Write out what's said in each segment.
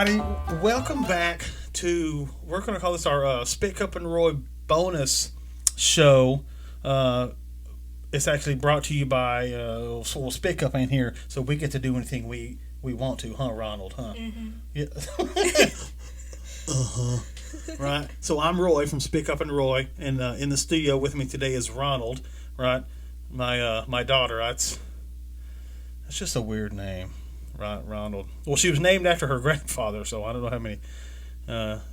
everybody. Welcome back to, we're going to call this our Spitcup and Roy bonus show. It's actually brought to you by, Spitcup ain't here, so we get to do anything we want to, huh, Ronald, huh? Mm-hmm. Yeah. Right. So I'm Roy from Spitcup and Roy, and in the studio with me today is Ronald, right? My daughter. That's just a weird name. Right, Ronald. Well, she was named after her grandfather, so I don't know how many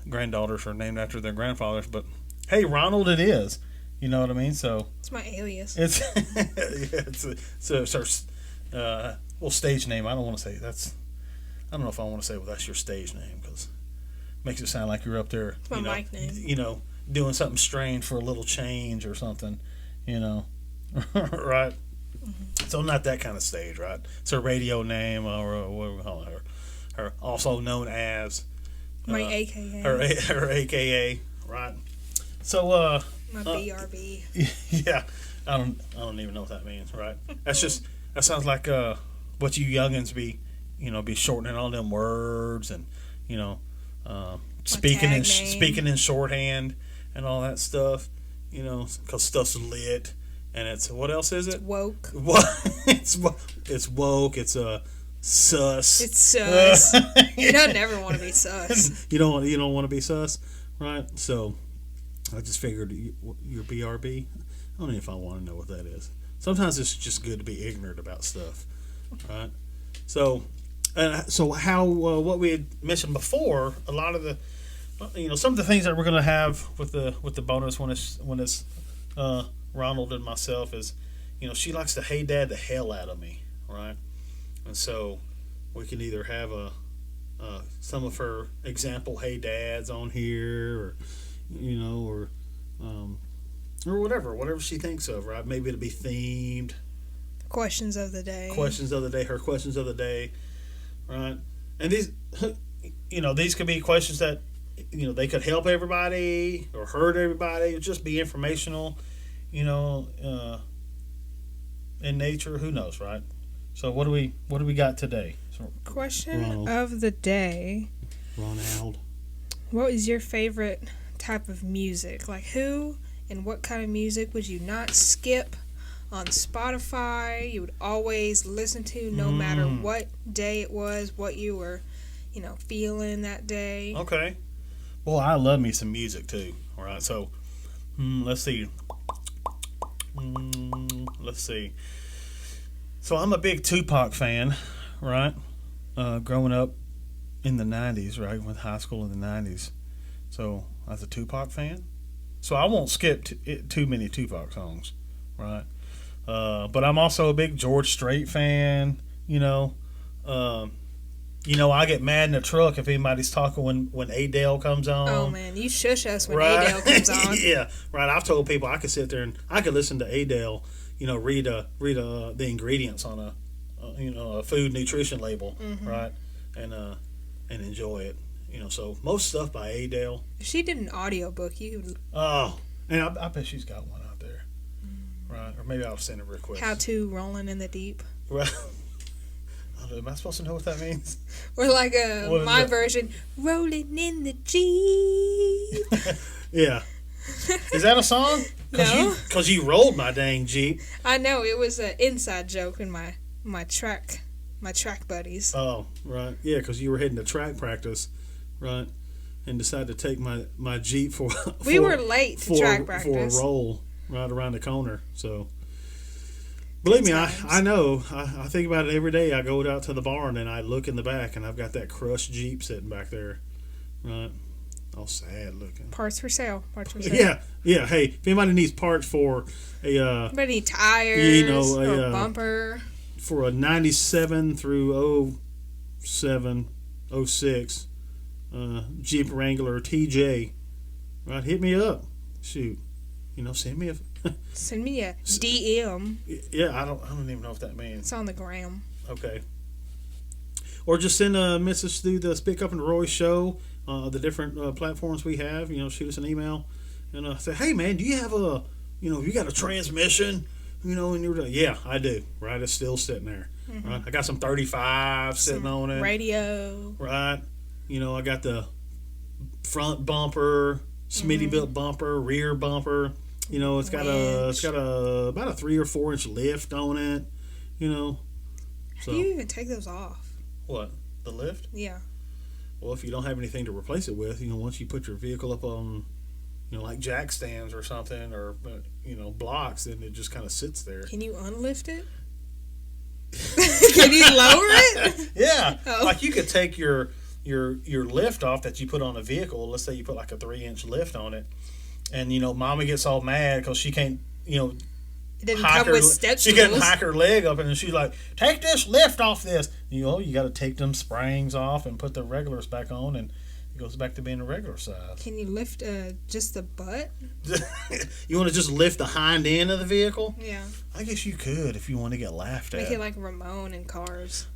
granddaughters are named after their grandfathers. But hey, Ronald, it is. You know what I mean? So it's my alias. It's our stage name. I don't want to say that's. I don't know if I want to say that's your stage name because it makes it sound like you're up there. It's my mic name. You know, doing something strange for a little change or something. You know, right. Mm-hmm. So not that kind of stage, right? It's her radio name, or what do we call her? Her also known as my AKA. Her AKA, right? So my BRB. Yeah, I don't even know what that means, right? That sounds like what you youngins be shortening all them words and speaking in shorthand and all that stuff, because stuff's lit. And it's, what else is it? Woke. It's woke. It's sus. It's sus. You don't never want to be sus. You don't want to be sus, right? So I just figured your BRB. I don't know if I want to know what that is. Sometimes it's just good to be ignorant about stuff, right? So how what we had mentioned before, a lot of the some of the things that we're going to have with the bonus when it's Ronald and myself is, she likes to hey dad the hell out of me, right? And so we can either have some of her example hey dads on here, or whatever she thinks of, right? Maybe it'll be themed. Questions of the day. Her questions of the day, right? And these could be questions that they could help everybody or hurt everybody, or just be informational. In nature, who knows, right? So what do we got today? Question of the day. Ronald. What is your favorite type of music? Like, who and what kind of music would you not skip on Spotify? You would always listen to, no matter what day it was, what you were, feeling that day. Okay. Well, I love me some music too. All right. So let's see. So I'm a big Tupac fan, right? Growing up in the 90s, right? Went to high school in the 90s. So I was a Tupac fan. So I won't skip too many Tupac songs, right? But I'm also a big George Strait fan, I get mad in the truck if anybody's talking when Adele comes on. Oh, man, you shush us when Adele comes on. Yeah, right. I've told people I could sit there and I could listen to Adele, read the ingredients on a food nutrition label, right, and enjoy it. So most stuff by Adele. If she did an audiobook, you could... Oh, and I bet she's got one out there, right? Or maybe I'll send a request. How to Rolling in the Deep. Right. Am I supposed to know what that means? Or like my version, rolling in the Jeep. Yeah. Is that a song? No. Because you rolled my dang Jeep. I know. It was an inside joke in my track buddies. Oh, right. Yeah, because you were heading to track practice, right? And decided to take my Jeep for we were late to track practice. For a roll right around the corner, so... Believe me, I know. I think about it every day. I go out to the barn and I look in the back and I've got that crushed Jeep sitting back there. Right? All sad looking. Parts for sale. Yeah. Hey, if anybody needs parts for anybody need tires, a bumper. For a 97 through 07, 06 Jeep Wrangler TJ, right? Hit me up. Shoot. Send me a DM. Yeah, I don't even know what that means. It's on the gram. Okay. Or just send a message through the Spitcup and Roy show, the different platforms we have. Shoot us an email and say, hey man, do you have you got a transmission? And you're like, yeah, I do. Right, it's still sitting there. Right, I got some 35 sitting on it. Radio. Right. I got the front bumper, Smitty built bumper, rear bumper. It's got a about a 3 or 4 inch lift on it. How do you even take those off? What, the lift? Yeah. Well, if you don't have anything to replace it with, once you put your vehicle up on, like jack stands or something, or blocks, then it just kind of sits there. Can you unlift it? Can you lower it? Yeah, like you could take your lift off that you put on a vehicle. Let's say you put like a 3-inch lift on it, and Mama gets all mad because she can't, it didn't come with step she couldn't hike her leg up, and she's like, "Take this lift off this." You got to take them springs off and put the regulars back on, and it goes back to being a regular size. Can you lift just the butt? You want to just lift the hind end of the vehicle? Yeah. I guess you could if you want to get laughed at. Make it like Ramon in Cars.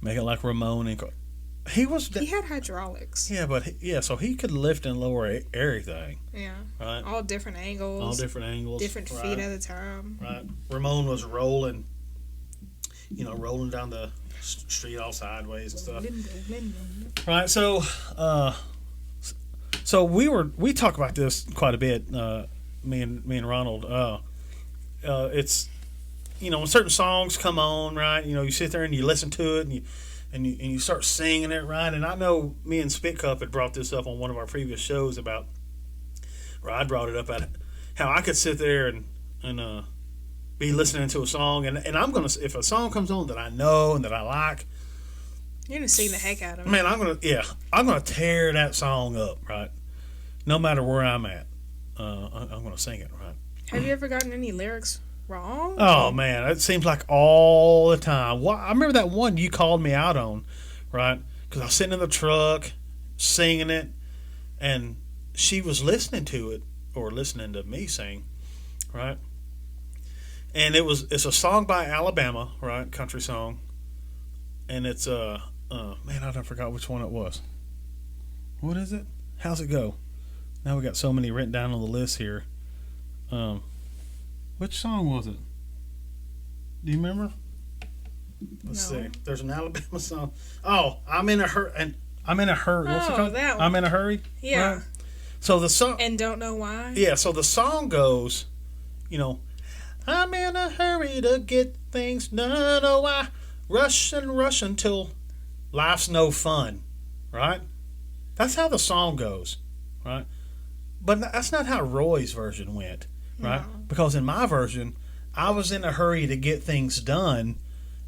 He had hydraulics. Yeah, so he could lift and lower everything. Yeah. Right. All different angles. Different feet at a time. Right. Ramon was rolling down the street all sideways and stuff. Right. So, we talk about this quite a bit. Me and Ronald. It's when certain songs come on, right? You sit there and you listen to it and you start singing it, right? And I know me and Spitcup had brought this up on one of our previous shows I brought it up at how I could sit there and be listening to a song, and I'm gonna, if a song comes on that I know and that I like, you're gonna sing the heck out of it. Man, I'm gonna tear that song up, right? No matter where I'm at, I'm gonna sing it, right? Have you ever gotten any lyrics wrong? Oh man, it seems like all the time. I remember that one you called me out on, right? Because I was sitting in the truck singing it, and she was listening to it or listening to me sing, right? And it's a song by Alabama, right? Country song, and it's man, I don't forgot which one it was. What is it? How's it go? Now we got so many written down on the list here. Which song was it? Do you remember? Let's see. There's an Alabama song. Oh, I'm in a hurry. What's it called? That one. I'm in a hurry. Yeah. Right? So the song. And don't know why. Yeah. So the song goes, I'm in a hurry to get things done. Oh, I rush and rush until life's no fun. Right. That's how the song goes. Right. But that's not how Roy's version went. Right? No. Because in my version, I was in a hurry to get things done,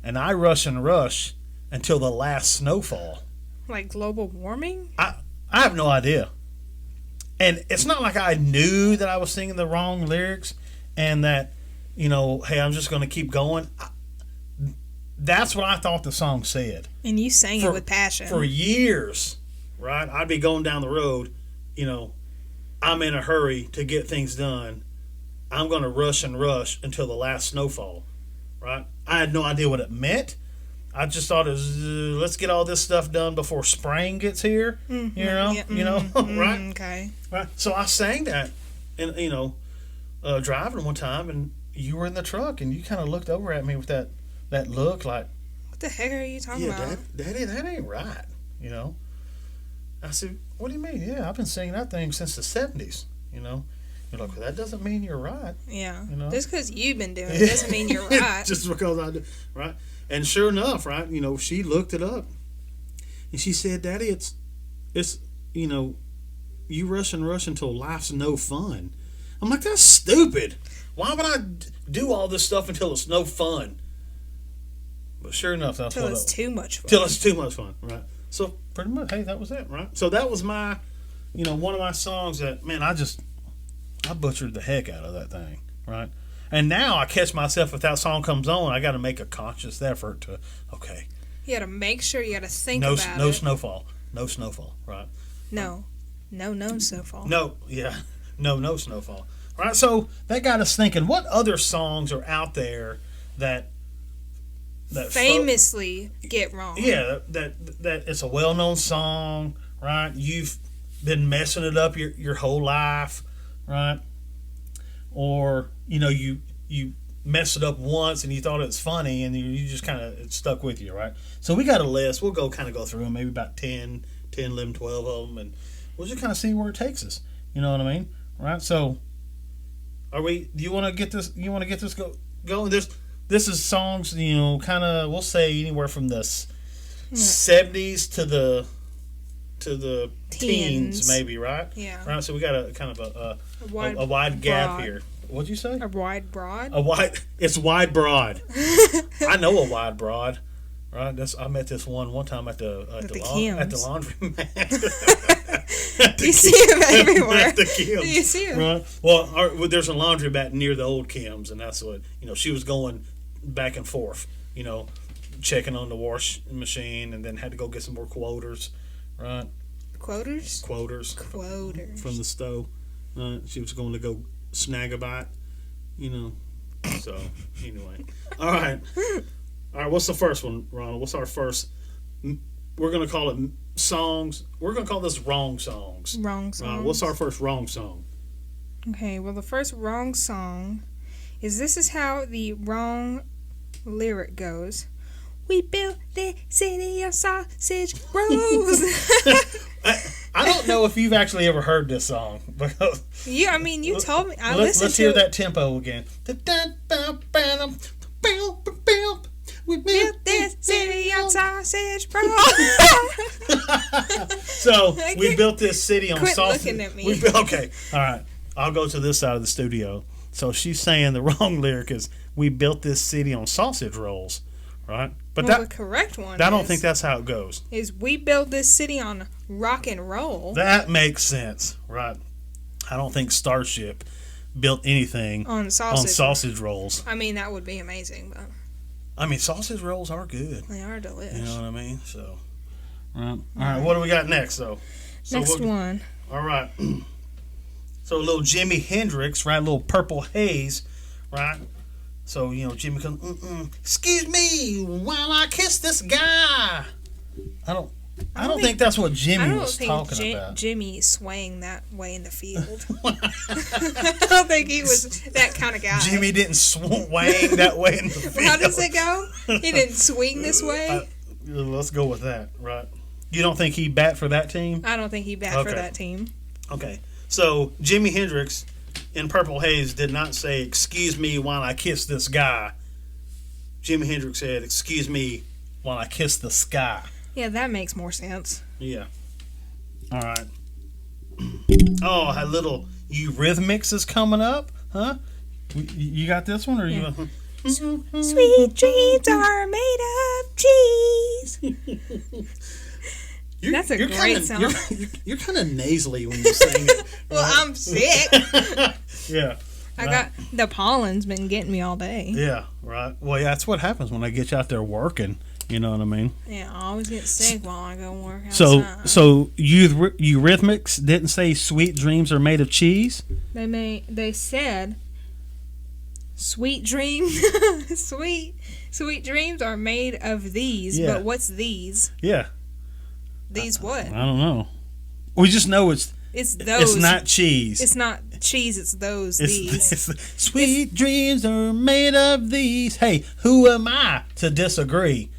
and I rush and rush until the last snowfall. Like global warming? I have no idea. And it's not like I knew that I was singing the wrong lyrics and that, hey, I'm just going to keep going. That's what I thought the song said. And you sang it with passion. For years, right? I'd be going down the road, I'm in a hurry to get things done. I'm going to rush and rush until the last snowfall, right? I had no idea what it meant. I just thought it was, let's get all this stuff done before spring gets here, right? Okay. Right. So I sang that, and driving one time, and you were in the truck, and you kind of looked over at me with that look like, what the heck are you talking about? Daddy, that ain't right, I said, what do you mean? Yeah, I've been singing that thing since the 70s, You're like, well, that doesn't mean you're right. Yeah. Just because you've been doing it doesn't mean you're right. Just because I do. Right. And sure enough, right, she looked it up. And she said, Daddy, it's you rush and rush until life's no fun. I'm like, that's stupid. Why would I do all this stuff until it's no fun? But sure enough, that's what it's too much fun. Till it's too much fun, right? So pretty much, hey, that was it, right? So that was my, one of my songs that, man, I butchered the heck out of that thing, right? And now I catch myself, if that song comes on, I got to make a conscious effort to, okay. You got to make sure, you got to think about it. No snowfall. No snowfall, right? No snowfall. No, yeah. No snowfall. Right? So that got us thinking, what other songs are out there that famously get wrong? Yeah, that it's a well-known song, right? You've been messing it up your whole life, right? Or you messed it up once and you thought it was funny and you just kind of, it stuck with you, right? So we got a list. We'll go through them, maybe about 10 10, 11, 12 of them, and we'll just kind of see where it takes us. You know what I mean? Right? So, do you want to get this? You want to get this going? This is songs, kind of, we'll say anywhere from the 70s to the teens, maybe, right? Yeah. Right. So we got a kind of a wide gap broad. here. What'd you say? A wide broad. It's wide broad. I know a wide broad. Right. I met this one time at the laundromat. You see him everywhere. At the Kims. You see him. Right. Well, there's a laundromat near the old Kims, and that's what she was going back and forth. Checking on the wash machine, and then had to go get some more quoters. Right. Quoters. From the stove. She was going to go snag a bite. So anyway, all right. What's the first one, Ronald? What's our first? We're gonna call it songs. We're gonna call this wrong songs. Wrong songs. What's our first wrong song? Okay. Well, the first wrong song this is how the wrong lyric goes. We built the city of sausage rolls. I don't know if you've actually ever heard this song. Because Yeah, I mean, you told me. I listened Let's to hear it. that tempo again. We Built this city on sausage rolls. So we built this city on Quit sausage. looking at me. Okay, all right. I'll go to this side of the studio. So she's saying the wrong lyric is "We built this city on sausage rolls," right? But The correct one. I don't think that's how it goes. Is we built this city on rock and roll. That makes sense, right? I don't think Starship built anything On sausage rolls. I mean, that would be amazing, but I mean, sausage rolls are good. they are delicious. You know what I mean? So, all right. What do we got next, though? Next one. All right. So a little Jimi Hendrix, right? A little Purple Haze, right? So Jimmy comes. Excuse me while I kiss this guy. I don't think that's what Jimmy was talking about. Jimmy swaying that way in the field. I don't think he was that kind of guy. Jimmy didn't swing that way in the field. How does it go? He didn't swing this way? Let's go with that, right? You don't think he bat for that team? I don't think he bat for that team. Okay. So Jimi Hendrix in Purple Haze did not say, "Excuse me while I kiss this guy." Jimi Hendrix said, "Excuse me while I kiss the sky." Yeah, that makes more sense. Yeah. All right. Oh, a little Eurythmics is coming up, huh? You got this one, or Yeah. you? Sweet dreams are made of cheese. That's a great song. You're kind of nasally when you sing it. Well, I'm sick. Yeah. I got the pollen's been getting me all day. Yeah, right. Well, yeah, that's what happens when I get you out there working. You know what I mean? Yeah, I always get sick while I go work outside. So Eurythmics didn't say "Sweet dreams are made of cheese." They said sweet dreams, sweet dreams are made of these. Yeah. But what's these? Yeah. These what? I don't know. We just know it's those. It's not cheese. It's not cheese. It's those. These. Sweet dreams are made of these. Hey, who am I to disagree?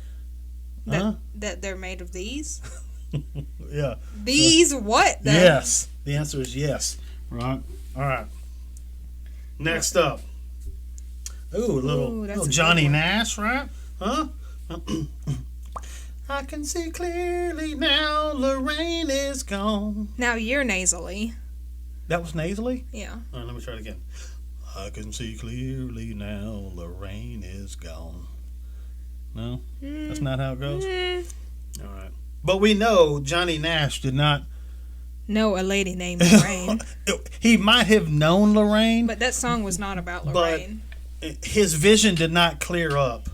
That they're made of these. Yeah. These what? Though? Yes. The answer is yes. Right. All right. Next up. Ooh, a little Johnny Nash, right? Huh? I can see clearly now Lorraine is gone. Now you're nasally. That was nasally? Yeah. All right, let me try it again. I can see clearly now Lorraine is gone. No? That's not how it goes? All right. But we know Johnny Nash did not know a lady named Lorraine. He might have known Lorraine. But that song was not about Lorraine. But his vision did not clear up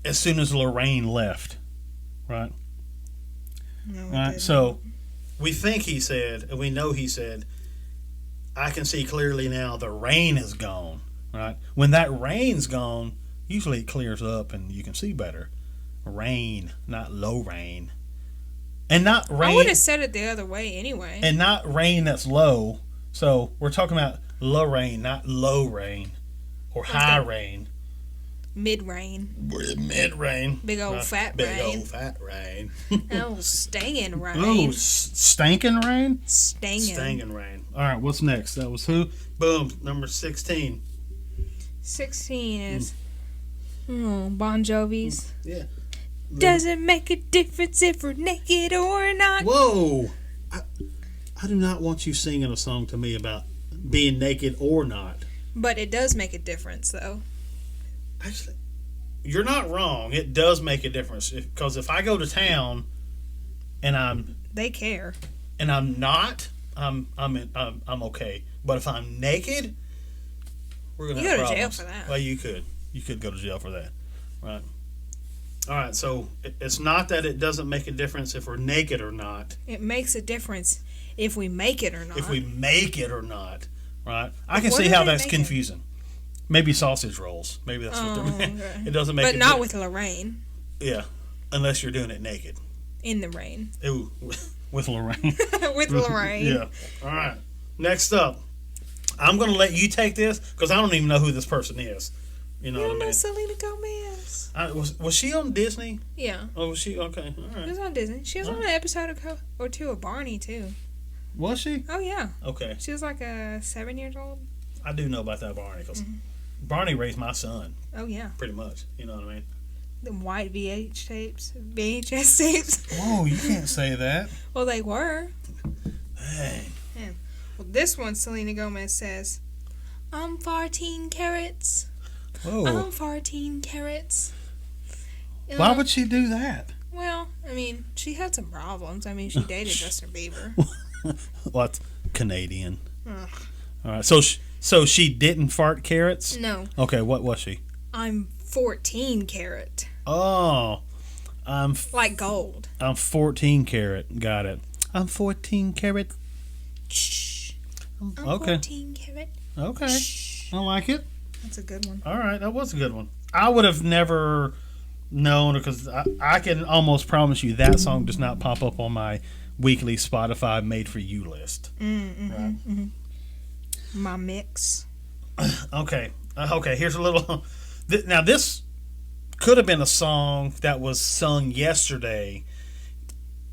as soon as Lorraine left. Right? No, right. So we think he said, and we know he said, I can see clearly now the rain is gone. Right? When that rain's gone, usually it clears up and you can see better. Rain, not low rain. And not rain. I would have said it the other way anyway. And not rain that's low. So we're talking about low rain, not low rain or high rain. Mid-rain. Mid-rain. Big old fat Big rain. old fat rain. Oh, stangin' rain. Oh, stankin' rain? Stangin'. Stangin' rain. All right, what's next? That was who? Boom, number 16. 16 is Bon Jovi's. Yeah. Does it make a difference if we're naked or not? Whoa! I do not want you singing a song to me about being naked or not. But it does make a difference, though. Actually, you're not wrong. It does make a difference because if I go to town and they care, and I'm not, I'm okay. But if I'm naked, we're gonna have go to jail problems. for that. Well, you could go to jail for that, right? All right. So it's not that it doesn't make a difference if we're naked or not. It makes a difference if we make it or not. If we make it or not, right? I can see how that's confusing. Maybe sausage rolls. Maybe that's what they're making. Okay. It doesn't make But not with Lorraine. Yeah, unless you're doing it naked. In the rain. Ooh, with Lorraine. With Lorraine. Yeah. All right. Next up, I'm going to let you take this because I don't even know who this person is. You know what I mean? Selena Gomez. Was she on Disney? Yeah. Oh, was she? Okay. All She right. was on Disney. She was on an episode or two of Barney, too. Was she? Oh, yeah. Okay. She was like 7 years old. I do know about that Barney because Barney raised my son. Oh, yeah. Pretty much. You know what I mean? The white VHS tapes. Whoa, you can't say that. Well, they were. Dang. Yeah. Well, this one, Selena Gomez says, I'm 14 carats. Whoa. I'm 14 carats. Why would she do that? Well, I mean, she had some problems. I mean, she dated Justin Bieber. What? Canadian. Ugh. All right. So she didn't fart carrots? No. Okay, what was she? I'm 14 carat. Oh. Like gold. I'm 14 carat. Got it. I'm 14 carat. Shh. I'm Okay. 14 carat. Okay. Shh. I like it. That's a good one. All right, that was a good one. I would have never known because I can almost promise you that song does not pop up on my weekly Spotify made for you list. Right? My mix. Okay. Okay, here's a little. Now, this could have been a song that was sung yesterday.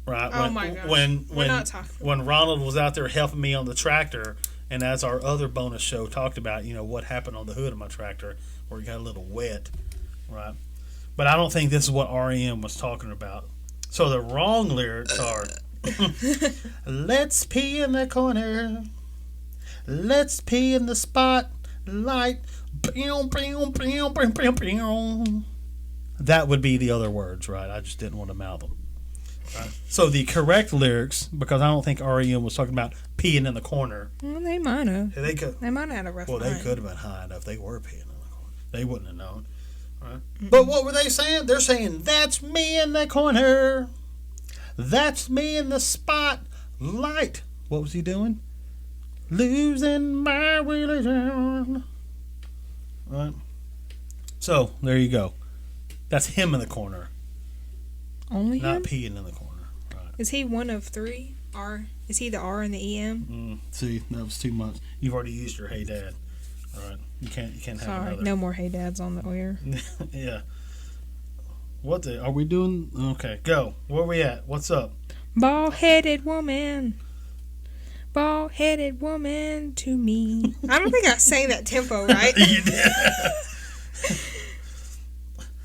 Right? Oh my gosh. We're not talking. When Ronald was out there helping me on the tractor, and as our other bonus show talked about, what happened on the hood of my tractor where it got a little wet, right? But I don't think this is what REM was talking about. So the wrong lyrics are, let's pee in the corner, let's pee in the spotlight. That would be the other words, right? I just didn't want to mouth them. Right. So the correct lyrics, because I don't think REM was talking about peeing in the corner. Well, they might have. They could. They might have had a rough Well, they night. could have been high enough. They were peeing in the corner. They wouldn't have known. Right? But what were they saying? They're saying, that's me in the corner. That's me in the spotlight. What was he doing? Losing my religion. Right. So, there you go. That's him in the corner. Only Not him? peeing in the corner. Right. Is he one of three? Is he the R and the EM? See, that was too much. You've already used your hey dad. All right. You can't have Sorry, another. no more hey dads on the air. Yeah. Are we doing? Okay, go. Where we at? What's up? Bald-headed woman. Bald-headed woman to me. I don't think I sang that tempo right. You did.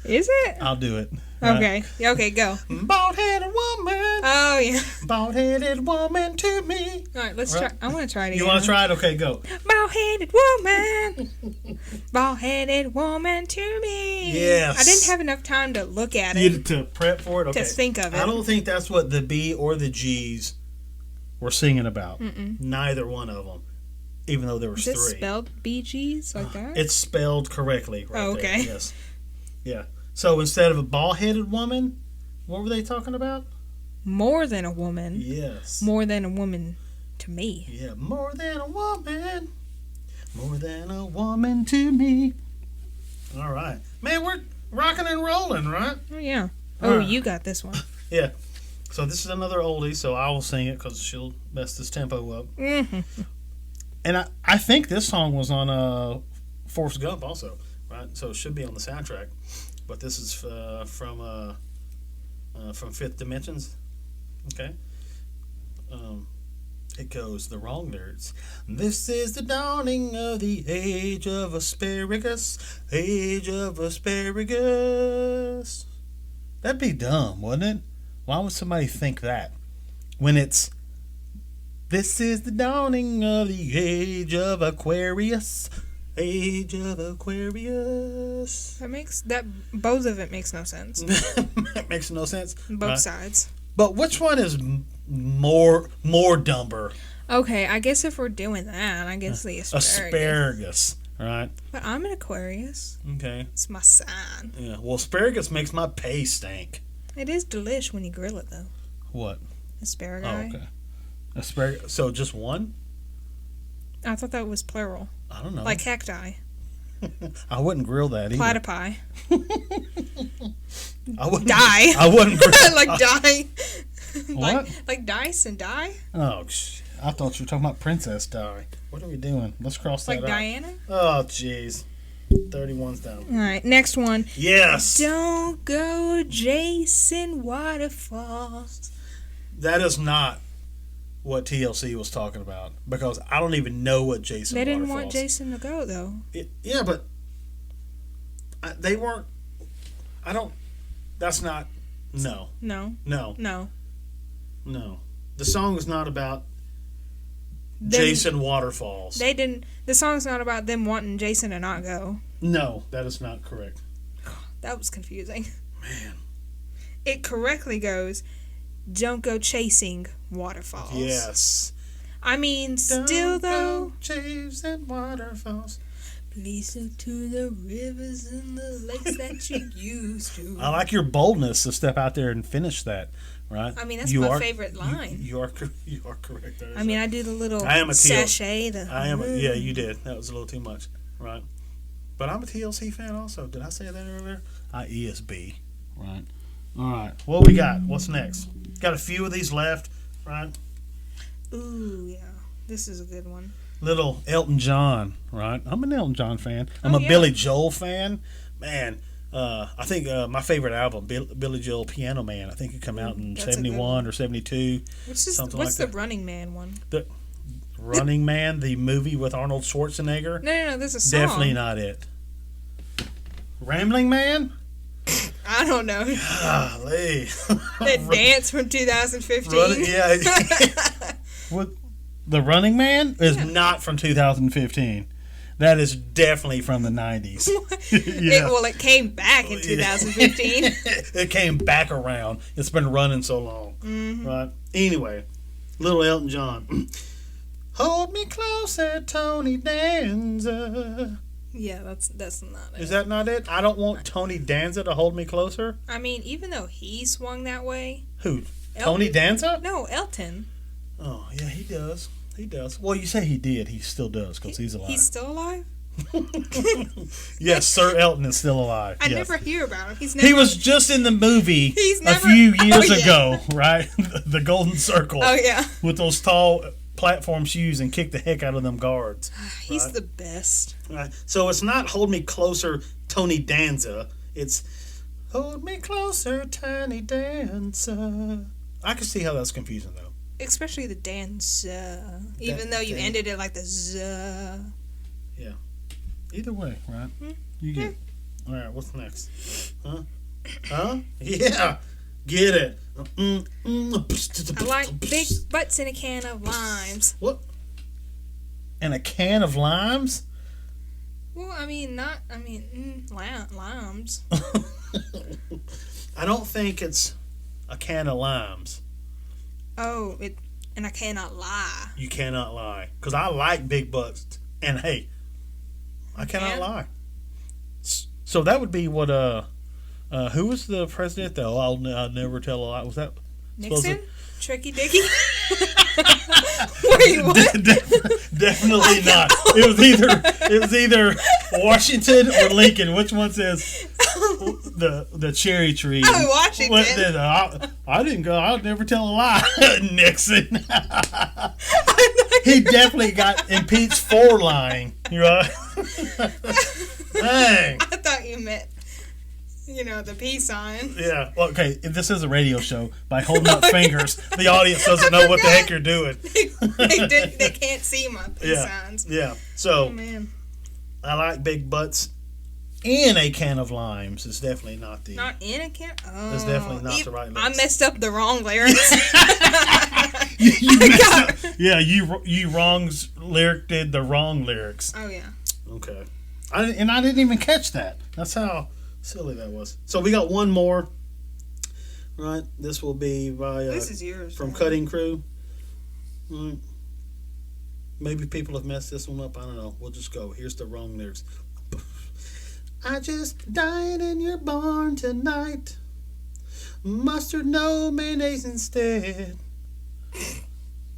Is it? I'll do it. Okay. Okay, go. Bald-headed woman. Oh, yeah. Bald-headed woman to me. All right, let's try. I want to try it again. You want to try it? Okay, go. Bald-headed woman. Bald-headed woman to me. Yes. I didn't have enough time to look at it. To prep for it? Okay. To think of it. I don't think that's what the B or the G's were singing about. Neither one of them. Even though there was Is it three. spelled BGs like that? It's spelled correctly right Oh, okay. there. Yes. Yeah. So instead of a bald-headed woman, what were they talking about? More than a woman. Yes. More than a woman to me. Yeah, more than a woman. More than a woman to me. All right. Man, we're rocking and rolling, right? Oh, yeah. All Oh, right. you got this one. Yeah. So this is another oldie, so I will sing it because she'll mess this tempo up. Mm-hmm. And I think this song was on Forrest Gump also. right? So it should be on the soundtrack. But this is from Fifth Dimensions. Okay. It goes the wrong lyrics. This is the dawning of the age of asparagus. Age of asparagus. That'd be dumb, wouldn't it? Why would somebody think that? When it's this is the dawning of the age of Aquarius. Age of Aquarius. That both of it makes no sense. It makes no sense. Both sides. But which one is more dumber? Okay, I guess if we're doing that, I guess the Asparagus, right? But I'm an Aquarius. Okay. It's my sign. Yeah. Well, asparagus makes my pay stink. It is delish when you grill it, though. What? Asparagus. Oh, okay. Asparagus. So just one? I thought that was plural. I don't know. Like cacti. I wouldn't grill that either. Platypi. I wouldn't. Die. I wouldn't grill. Like die. What? Like dice and die? Oh, I thought you were talking about Princess Di. What are we doing? Let's cross that Like out. Diana? Oh, jeez. 31's down. All right, next one. Yes. Don't go chasing waterfalls. That is not what TLC was talking about because I don't even know what Jason. They didn't Waterfalls. want Jason to go though. Yeah, but they weren't. I don't. That's not. No. No. No. No. No. The song is not about Them- Jason Waterfalls. They didn't. The song's not about them wanting Jason to not go. No, that is not correct. That was confusing. Man. It correctly goes, "Don't go chasing waterfalls." Yes. I mean, still Don't though. go chasing waterfalls. Please look to the rivers and the lakes that you used to. I like your boldness to step out there and finish that. Right? I mean, that's my favorite line. You are correct. I mean, I do the little I am a sachet. Yeah, you did. That was a little too much. Right? But I'm a TLC fan also. Did I say that earlier? ESB. Right. All right. What we got? What's next? Got a few of these left. Right? Ooh, yeah. This is a good one. Little Elton John. Right? I'm an Elton John fan. I'm a yeah. Billy Joel fan. Man. I think my favorite album, Billy Joel Piano Man. I think it came out in That's a good 71 or 72. What's the Running Man one? The Running Man, the movie with Arnold Schwarzenegger. No, there's a song. Definitely not it. Rambling Man? I don't know. Golly. That dance from 2015. What, the Running Man is not from 2015. That is definitely from the 90s. It came back in 2015. It came back around. It's been running so long. Mm-hmm. Right? Anyway, little Elton John. Hold me closer, Tony Danza. Yeah, that's not it. Is that not it? I don't want Tony Danza to hold me closer. I mean, even though he swung that way. Who? Elton. Tony Danza? No, Elton. Oh, yeah, he does. He does. Well, you say he did. He still does because he's alive. He's still alive? Yes, Sir Elton is still alive. I yes. never hear about him. He was just in the movie a few years ago, right? The Golden Circle. Oh, yeah. With those tall platform shoes and kicked the heck out of them guards. He's right? the best. Right. So it's not Hold Me Closer, Tony Danza. It's Hold Me Closer, Tony Danza. I can see how that's confusing, though. Especially the dance. Even though you ended it like the z. Yeah. Either way, right? You get it. All right, what's next? Huh? Yeah. Get it. I like big butts in a can of limes. What? And a can of limes? Well, limes. I don't think it's a can of limes. Oh, and I cannot lie. You cannot lie. Because I like big butts. And hey, I cannot lie. So that would be what, who was the president though? I'll never tell a lie. Was that Nixon? Tricky Dicky? Wait, what? Definitely not. It was either Washington or Lincoln. Which one says the cherry tree? Oh, Washington. I didn't go. I'll never tell a lie. Nixon. He definitely got impeached for lying. Right? Dang. I thought you meant, the peace sign. Yeah. Well, okay. If this is a radio show, by holding up fingers, the audience doesn't know what the heck you're doing. They can't see my peace signs. Yeah. So, Oh, man. I like big butts in a can of limes. It's definitely not the... Not in a can? Oh. It's definitely not the right lyrics. I messed up the wrong lyrics. you messed up. Yeah, you wrongs did the wrong lyrics. Oh, yeah. Okay. I didn't even catch that. That's how silly that was. So we got one more. Right. This will be by this is yours. from Cutting Crew. Right. Maybe people have messed this one up. I don't know. We'll just go. Here's the wrong lyrics. I just died in your barn tonight. Mustard, no mayonnaise instead.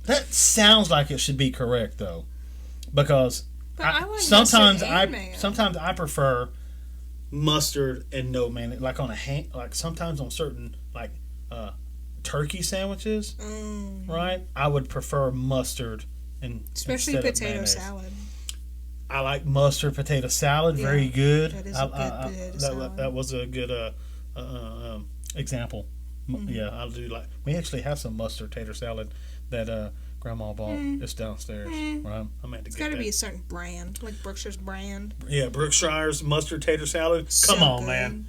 That sounds like it should be correct though, because sometimes I prefer mustard and no mayonnaise. Like on like sometimes on certain turkey sandwiches, right? I would prefer mustard and especially potato salad. I like mustard potato salad. Yeah, very good. That is a good potato salad. That was a good example. Yeah, I'll do we actually have some mustard tater salad that Grandma bought. It's downstairs. Right? I'm at to it's get got to be a certain brand, like Brookshire's brand. Yeah, Brookshire's mustard tater salad. So Come on, good. man.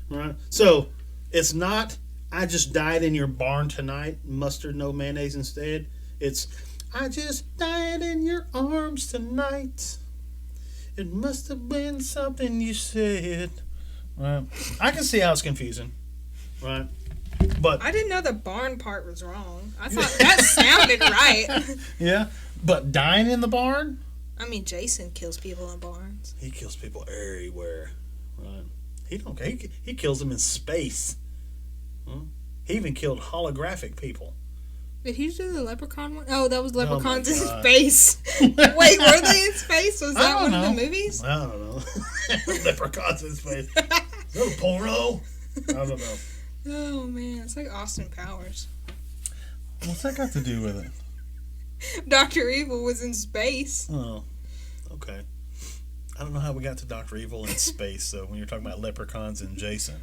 Right. So it's not. I just died in your barn tonight. Mustard, no mayonnaise instead. It's. I just died in your arms tonight. It must have been something you said. Right. I can see how it's confusing. Right. But I didn't know the barn part was wrong. I thought that sounded right. Yeah. But dying in the barn? I mean, Jason kills people in barns. He kills people everywhere. Right. He kills them in space. He even killed holographic people. Did he do the leprechaun one? Oh, that was leprechauns in space. Wait, were they in space? Was that one of the movies? I don't know. Leprechauns in space. Is that a porno? I don't know. Oh, man. It's like Austin Powers. What's that got to do with it? Dr. Evil was in space. Oh, okay. I don't know how we got to Dr. Evil in space, though, when you're talking about leprechauns and Jason.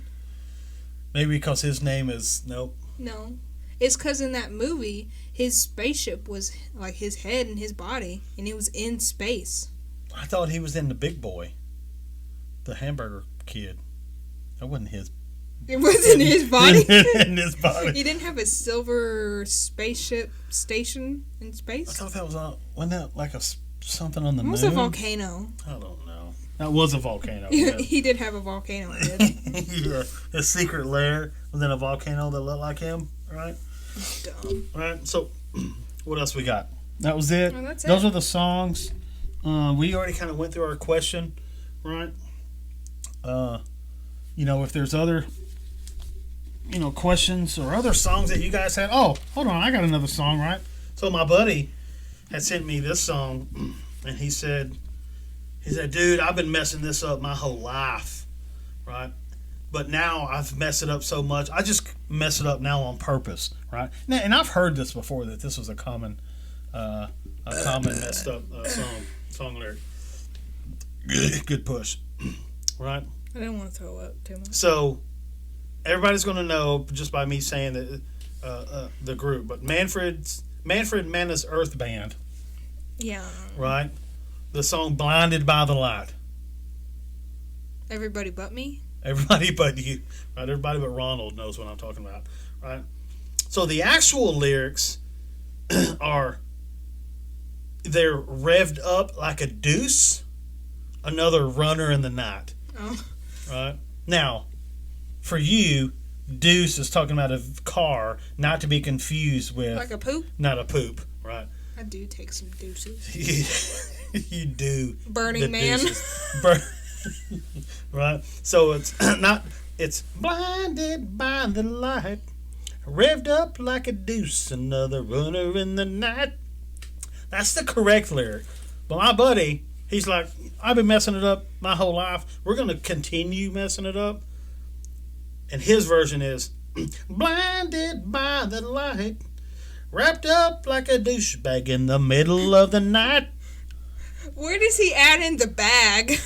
Maybe because his name is... Nope. No. It's because in that movie, his spaceship was like his head and his body, and it was in space. I thought he was in The Big Boy. The hamburger kid. That wasn't his. It wasn't his body? In his body. He didn't have a silver spaceship station in space? I thought that was wasn't that like something on the moon? It was a volcano. I don't know. That was a volcano. He did have a volcano. Yeah. His secret lair was in a volcano that looked like him, right? Dumb. All right, so what else we got? That was it. Well, that's Those it. are the songs. We already kind of went through our question, right? If there's other, questions or other songs that you guys had. Oh, hold on, I got another song, right? So my buddy had sent me this song, and he said, dude, I've been messing this up my whole life, right? But now I've messed it up so much, I just mess it up now on purpose, right? Now, and I've heard this before, that this was a common messed up song lyric. Good push, right? I didn't want to throw up too much. So everybody's going to know just by me saying that the group, but Manfred Mann's Earth Band, Yeah. right? The song "Blinded by the Light." Everybody but me? Everybody but you, right? Everybody but Ronald knows what I'm talking about, right? So the actual lyrics are, they're revved up like a deuce, another runner in the night. Oh. Right? Now, for you, deuce is talking about a car, not to be confused with... Like a poop? Not a poop, right? I do take some deuces. You do. Burning Man. Right? So it's blinded by the light, revved up like a deuce, another runner in the night. That's the correct lyric. But my buddy, he's like, I've been messing it up my whole life. We're going to continue messing it up. And his version is, blinded by the light, wrapped up like a douchebag in the middle of the night. Where does he add in the bag?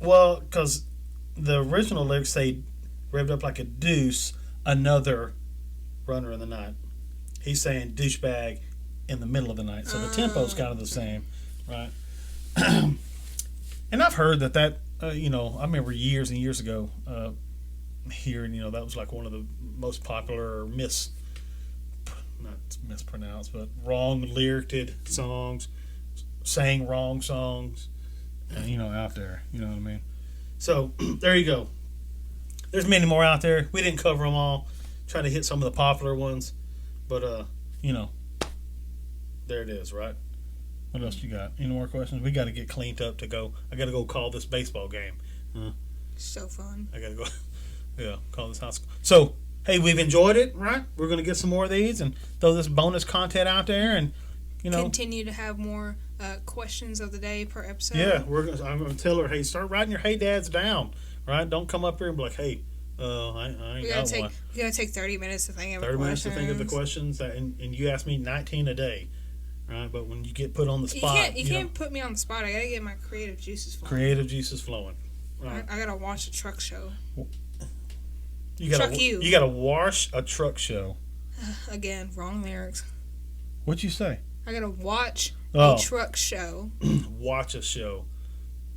Well, because the original lyrics say, revved up like a deuce, another runner in the night. He's saying douchebag in the middle of the night. So the tempo's kind of the same, right? And I've heard that I remember years and years ago hearing, that was like one of the most popular not mispronounced, but wrong lyriced songs, sang wrong songs, out there. You know what I mean? So there you go. There's many more out there. We didn't cover them all. Try to hit some of the popular ones, but there it is, right? What else you got? Any more questions? We got to get cleaned up to go. I got to go call this baseball game. So fun. I got to go. Yeah, call this high school. So, hey, we've enjoyed it, right? We're going to get some more of these and throw this bonus content out there, and continue to have more questions of the day per episode. Yeah, I'm going to tell her, hey, start writing your hey dads down, right? Don't come up here and be like, hey, I ain't got one. We gotta take 30 minutes to think of 30 minutes to think of the questions, and you ask me 19 a day, right? But when you get put on the spot, you can't put me on the spot. I gotta get my creative juices flowing. Right. I gotta watch a truck show. You gotta watch a truck show. Again, wrong lyrics. What'd you say? I gotta watch a truck show. Watch a show.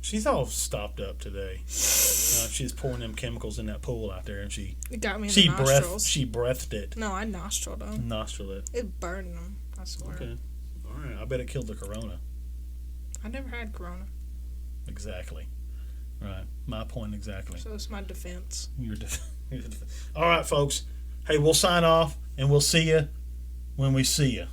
She's all stopped up today. She's pouring them chemicals in that pool out there, and it got me in the nostrils. She breathed it. No, I nostrilled them. Nostrilled it. It burned them. I swear. Okay. All right. I bet it killed the corona. I never had corona. Exactly. Right. My point exactly. So it's my defense. Your defense. All right, folks. Hey, we'll sign off, and we'll see you when we see you.